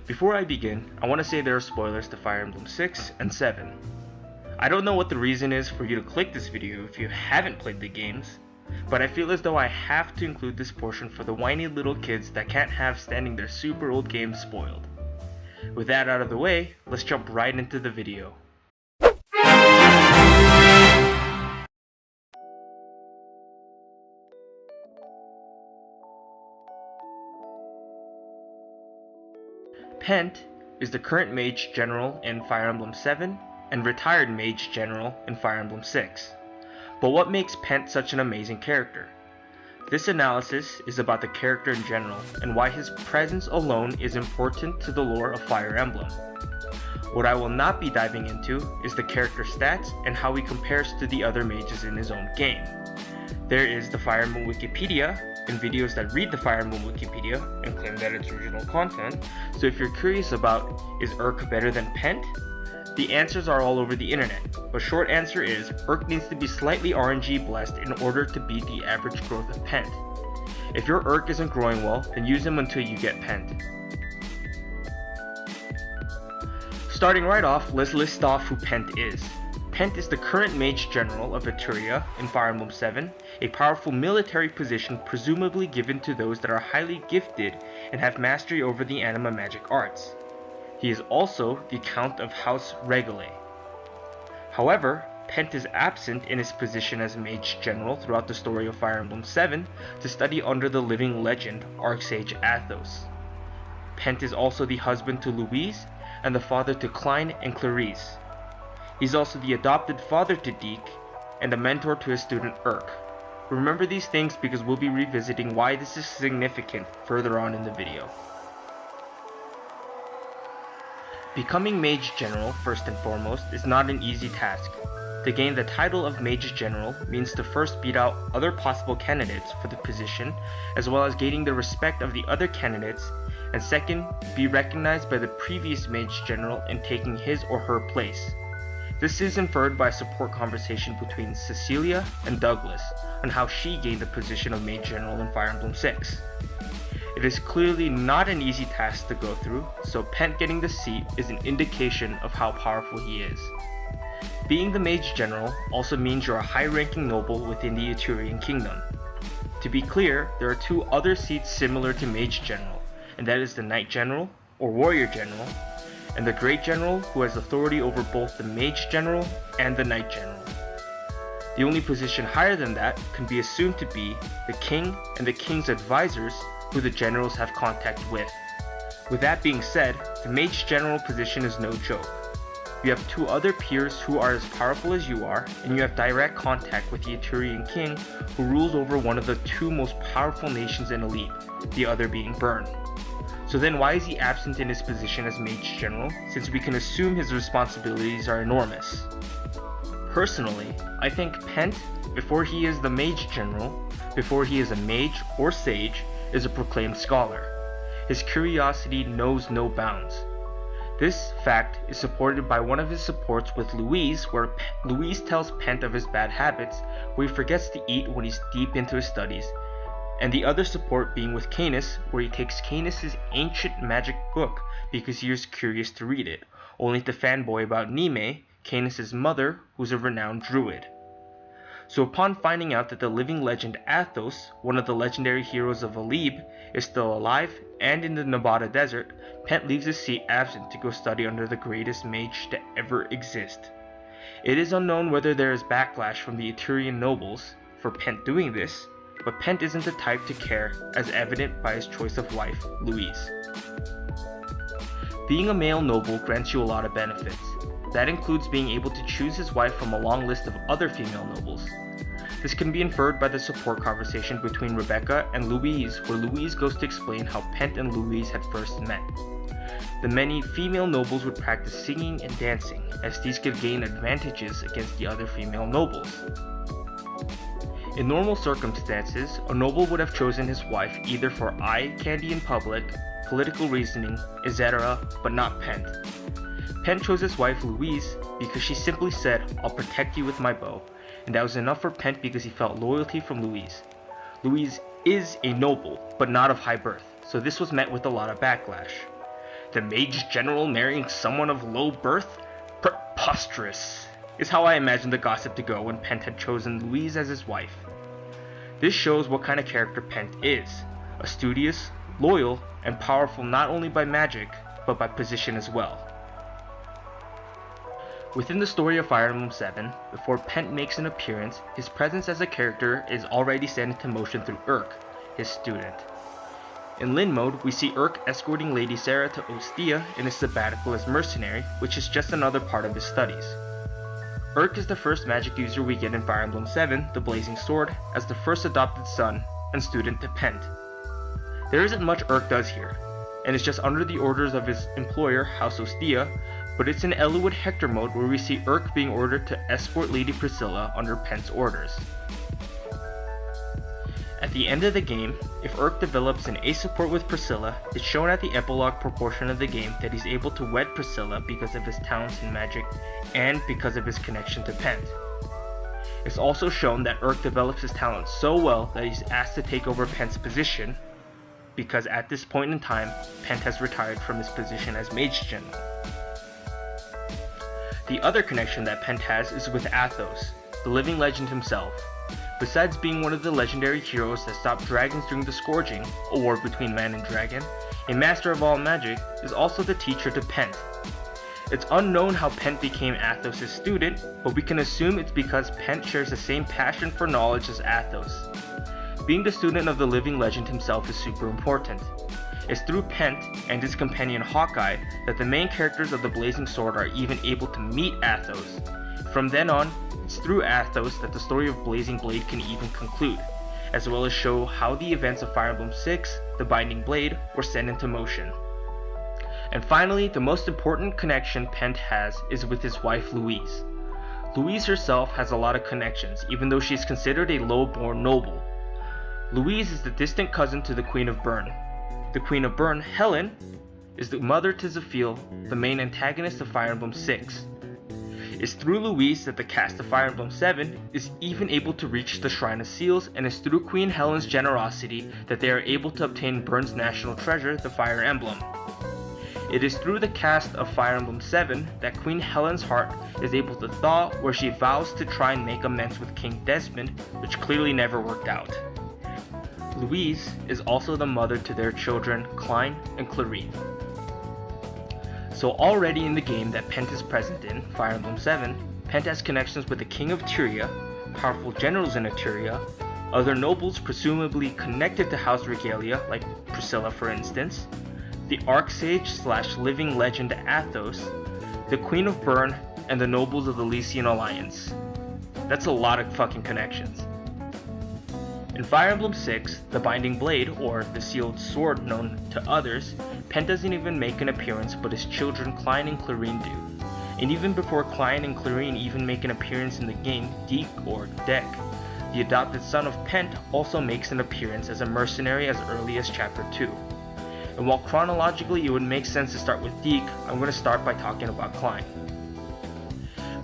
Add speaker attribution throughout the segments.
Speaker 1: Before I begin, I want to say there are spoilers to Fire Emblem 6 and 7. I don't know what the reason is for you to click this video if you haven't played the games, but I feel as though I have to include this portion for the whiny little kids that can't have standing their super old games spoiled. With that out of the way, let's jump right into the video. Pent is the current Mage General in Fire Emblem 7 and retired Mage General in Fire Emblem 6. But what makes Pent such an amazing character? This analysis is about the character in general and why his presence alone is important to the lore of Fire Emblem. What I will not be diving into is the character stats and how he compares to the other mages in his own game. There is the Fire Emblem Wikipedia and videos that read the Fire Emblem Wikipedia and claim that it's original content, so if you're curious about is Urk better than Pent, the answers are all over the internet, but short answer is Urk needs to be slightly RNG blessed in order to beat the average growth of Pent. If your Urk isn't growing well, then use him until you get Pent. Starting right off, let's list off who Pent is. Pent is the current Mage General of Etruria in Fire Emblem 7, a powerful military position presumably given to those that are highly gifted and have mastery over the anima magic arts. He is also the Count of House Regale. However, Pent is absent in his position as Mage General throughout the story of Fire Emblem 7 to study under the living legend Archsage Athos. Pent is also the husband to Louise and the father to Klein and Clarice. He's also the adopted father to Deke and a mentor to his student Urk. Remember these things because we'll be revisiting why this is significant further on in the video. Becoming Mage General, first and foremost, is not an easy task. To gain the title of Mage General means to first beat out other possible candidates for the position, as well as gaining the respect of the other candidates, and second, be recognized by the previous Mage General in taking his or her place. This is inferred by a support conversation between Cecilia and Douglas on how she gained the position of Mage General in Fire Emblem 6. It is clearly not an easy task to go through, so Pent getting the seat is an indication of how powerful he is. Being the Mage General also means you're a high-ranking noble within the Eturian Kingdom. To be clear, there are two other seats similar to Mage General, and that is the Knight General, or Warrior General, and the Great General, who has authority over both the Mage General and the Knight General. The only position higher than that can be assumed to be the King and the King's advisors, who the generals have contact with. With that being said, the Mage General position is no joke. You have two other peers who are as powerful as you are, and you have direct contact with the Eturian King, who rules over one of the two most powerful nations in Elite, the other being Bern. So then why is he absent in his position as Mage General, since we can assume his responsibilities are enormous? Personally, I think Pent, before he is the Mage General, before he is a mage or sage, is a proclaimed scholar. His curiosity knows no bounds. This fact is supported by one of his supports with Louise, where Louise tells Pent of his bad habits, where he forgets to eat when he's deep into his studies, and the other support being with Canis, where he takes Canis' ancient magic book because he is curious to read it, only to fanboy about Nime, Canis' mother, who's a renowned druid. So upon finding out that the living legend Athos, one of the legendary heroes of Alib, is still alive and in the Nevada desert, Pent leaves his seat absent to go study under the greatest mage to ever exist. It is unknown whether there is backlash from the Eturian nobles for Pent doing this, but Pent isn't the type to care, as evident by his choice of wife, Louise. Being a male noble grants you a lot of benefits. That includes being able to choose his wife from a long list of other female nobles. This can be inferred by the support conversation between Rebecca and Louise, where Louise goes to explain how Pent and Louise had first met. The many female nobles would practice singing and dancing, as these could gain advantages against the other female nobles. In normal circumstances, a noble would have chosen his wife either for eye candy in public, political reasoning, etc., but not Pent. Pent chose his wife Louise because she simply said, "I'll protect you with my bow," and that was enough for Pent because he felt loyalty from Louise. Louise is a noble, but not of high birth, so this was met with a lot of backlash. The Mage General marrying someone of low birth? Preposterous, is how I imagined the gossip to go when Pent had chosen Louise as his wife. This shows what kind of character Pent is, a studious, loyal, and powerful not only by magic, but by position as well. Within the story of Fire Emblem 7, before Pent makes an appearance, his presence as a character is already set into motion through Urk, his student. In Lin mode, we see Urk escorting Lady Sarah to Ostia in his sabbatical as mercenary, which is just another part of his studies. Urk is the first magic user we get in Fire Emblem 7, the Blazing Sword, as the first adopted son and student to Pent. There isn't much Urk does here, and is just under the orders of his employer, House Ostia, but it's in Eliwood Hector mode where we see Urk being ordered to escort Lady Priscilla under Pent's orders. At the end of the game, if Urk develops an ace support with Priscilla, it's shown at the epilogue proportion of the game that he's able to wed Priscilla because of his talents in magic and because of his connection to Pent. It's also shown that Urk develops his talents so well that he's asked to take over Pent's position, because at this point in time, Pent has retired from his position as Mage General. The other connection that Pent has is with Athos, the living legend himself. Besides being one of the legendary heroes that stopped dragons during the Scourging, a war between man and dragon, a master of all magic, is also the teacher to Pent. It's unknown how Pent became Athos' student, but we can assume it's because Pent shares the same passion for knowledge as Athos. Being the student of the living legend himself is super important. It's through Pent and his companion Hawkeye that the main characters of the Blazing Sword are even able to meet Athos. From then on, it's through Athos that the story of Blazing Blade can even conclude, as well as show how the events of Fire Emblem 6, the Binding Blade, were set into motion. And finally, the most important connection Pent has is with his wife Louise. Louise herself has a lot of connections, even though she is considered a low-born noble. Louise is the distant cousin to the Queen of Bern. The Queen of Bern, Helen, is the mother to Zephyl, the main antagonist of Fire Emblem 6. It's through Louise that the cast of Fire Emblem 7 is even able to reach the Shrine of Seals, and it's through Queen Helen's generosity that they are able to obtain Bern's national treasure, the Fire Emblem. It is through the cast of Fire Emblem 7 that Queen Helen's heart is able to thaw, where she vows to try and make amends with King Desmond, which clearly never worked out. Louise is also the mother to their children, Klein and Clarine. So already in the game that Pent is present in, Fire Emblem 7, Pent has connections with the King of Tyria, powerful generals in Eteria, other nobles presumably connected to House Regalia, like Priscilla for instance, the Archsage/living legend Athos, the Queen of Bern, and the nobles of the Lycian Alliance. That's a lot of fucking connections. In Fire Emblem 6, the Binding Blade, or the Sealed Sword known to others, Pent doesn't even make an appearance, but his children Klein and Clarine do. And even before Klein and Clarine even make an appearance in the game, Deke, or Dek, the adopted son of Pent, also makes an appearance as a mercenary as early as Chapter 2. And while chronologically it would make sense to start with Deke, I'm going to start by talking about Klein.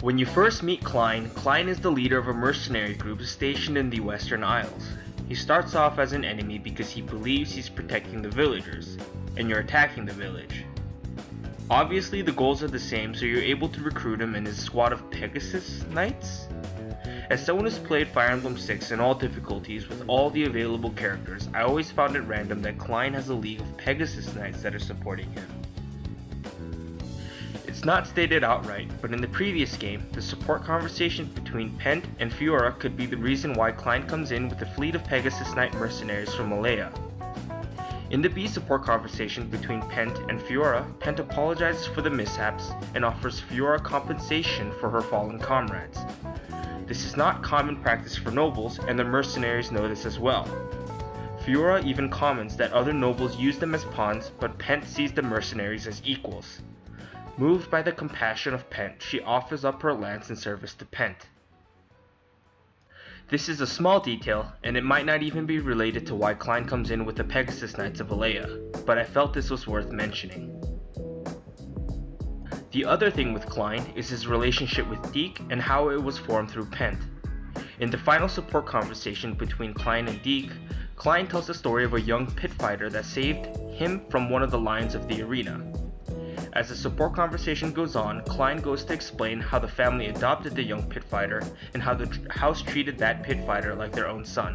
Speaker 1: When you first meet Klein, Klein is the leader of a mercenary group stationed in the Western Isles. He starts off as an enemy because he believes he's protecting the villagers, and you're attacking the village. Obviously the goals are the same, so you're able to recruit him and his squad of Pegasus Knights? As someone who's played Fire Emblem 6 in all difficulties with all the available characters, I always found it random that Klein has a league of Pegasus Knights that are supporting him. It's not stated outright, but in the previous game, the support conversation between Pent and Fiora could be the reason why Klein comes in with a fleet of Pegasus Knight mercenaries from Malaya. In the B support conversation between Pent and Fiora, Pent apologizes for the mishaps and offers Fiora compensation for her fallen comrades. This is not common practice for nobles, and the mercenaries know this as well. Fiora even comments that other nobles use them as pawns, but Pent sees the mercenaries as equals. Moved by the compassion of Pent, she offers up her lance in service to Pent. This is a small detail, and it might not even be related to why Klein comes in with the Pegasus Knights of Alea, but I felt this was worth mentioning. The other thing with Klein is his relationship with Deke and how it was formed through Pent. In the final support conversation between Klein and Deke, Klein tells the story of a young pit fighter that saved him from one of the lions of the arena. As the support conversation goes on, Klein goes to explain how the family adopted the young pit fighter and how the house treated that pit fighter like their own son.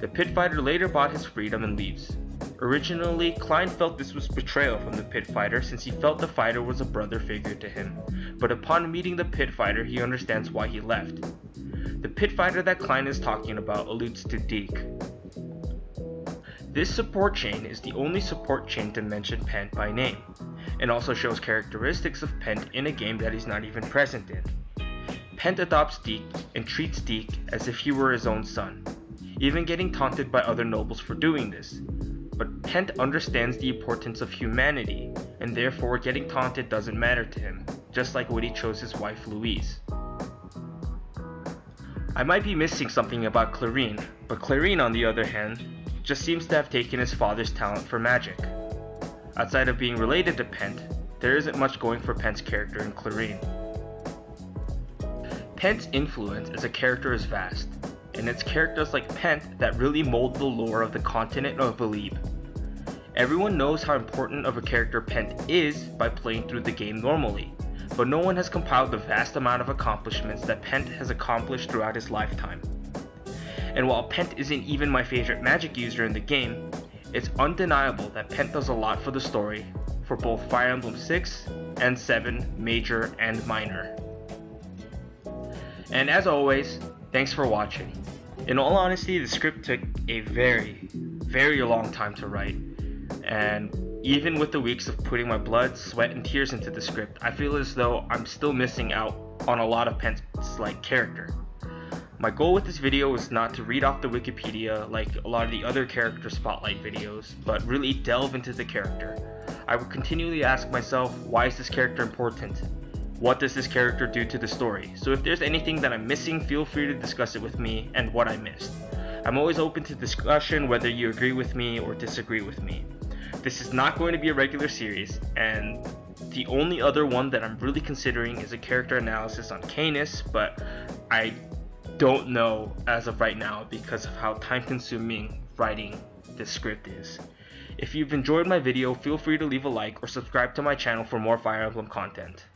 Speaker 1: The pit fighter later bought his freedom and leaves. Originally, Klein felt this was betrayal from the pit fighter since he felt the fighter was a brother figure to him, but upon meeting the pit fighter he understands why he left. The pit fighter that Klein is talking about alludes to Deke. This support chain is the only support chain to mention Pent by name, and also shows characteristics of Pent in a game that he's not even present in. Pent adopts Deke and treats Deke as if he were his own son, even getting taunted by other nobles for doing this. But Pent understands the importance of humanity, and therefore getting taunted doesn't matter to him, just like when he chose his wife Louise. I might be missing something about Clarine, but Clarine on the other hand, just seems to have taken his father's talent for magic. Outside of being related to Pent, there isn't much going for Pent's character in Clarine. Pent's influence as a character is vast, and it's characters like Pent that really mold the lore of the continent of Valib. Everyone knows how important of a character Pent is by playing through the game normally, but no one has compiled the vast amount of accomplishments that Pent has accomplished throughout his lifetime. And while Pent isn't even my favorite magic user in the game, it's undeniable that Pent does a lot for the story, for both Fire Emblem 6 and 7, Major and Minor. And as always, thanks for watching. In all honesty, the script took a very long time to write, and even with the weeks of putting my blood, sweat, and tears into the script, I feel as though I'm still missing out on a lot of Pent's character. My goal with this video was not to read off the Wikipedia like a lot of the other character spotlight videos, but really delve into the character. I would continually ask myself, why is this character important? What does this character do to the story? So if there's anything that I'm missing, feel free to discuss it with me and what I missed. I'm always open to discussion whether you agree with me or disagree with me. This is not going to be a regular series, and the only other one that I'm really considering is a character analysis on Canis, but I don't know as of right now because of how time consuming writing this script is. If you've enjoyed my video, feel free to leave a like or subscribe to my channel for more Fire Emblem content.